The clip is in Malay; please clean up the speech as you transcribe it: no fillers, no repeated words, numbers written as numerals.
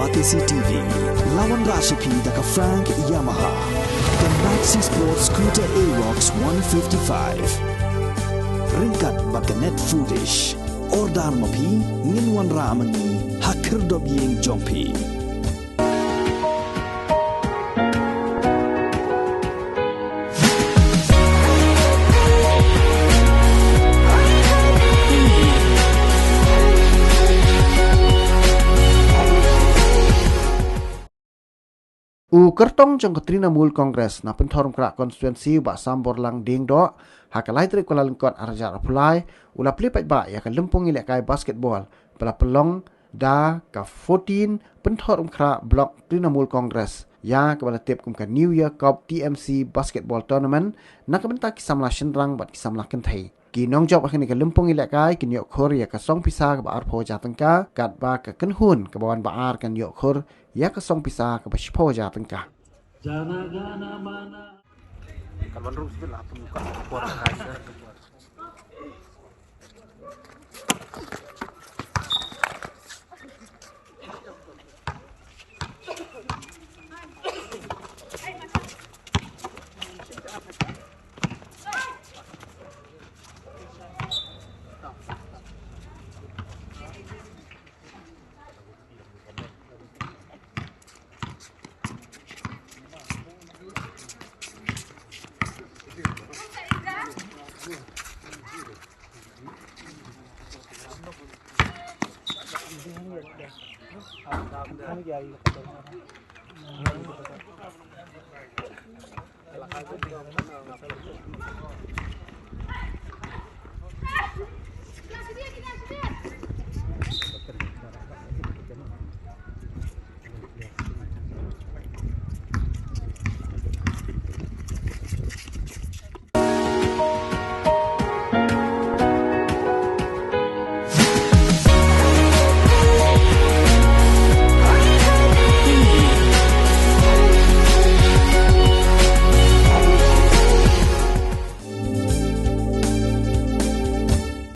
Batisi TV, lawan Rashipi daka Frank Yamaha, dan Maxi Sports Scooter Aerox 155. Ringkat baganet foodish, ordar mapi, nginwan ramani, hakir dobyeng jompi. Kertong jong Trinamool Congress na pentorum krak konstituensi ba Samborlang Diengdoh hakalai trik kala lengkot arja Plie ula plipat ba ya kan Lympung Ïalehkai basketball pela pelong da ka 14 pentorum krak blok Trinamool Congress ya kepada tip kum ka New Year Cup TMC basketball tournament na kebentak kisamla shenrang bat kisamla kentai kinong job akhini ka Lympung Ïalehkai kin yok khor ya ka song pisa ka ba arpo jatengka kat ba ka kenhun ka bawan ba ar kan yok khor ya ka song pisa ka ba shipo jatengka jana jana mana kalau terus bila buka kuat kaisa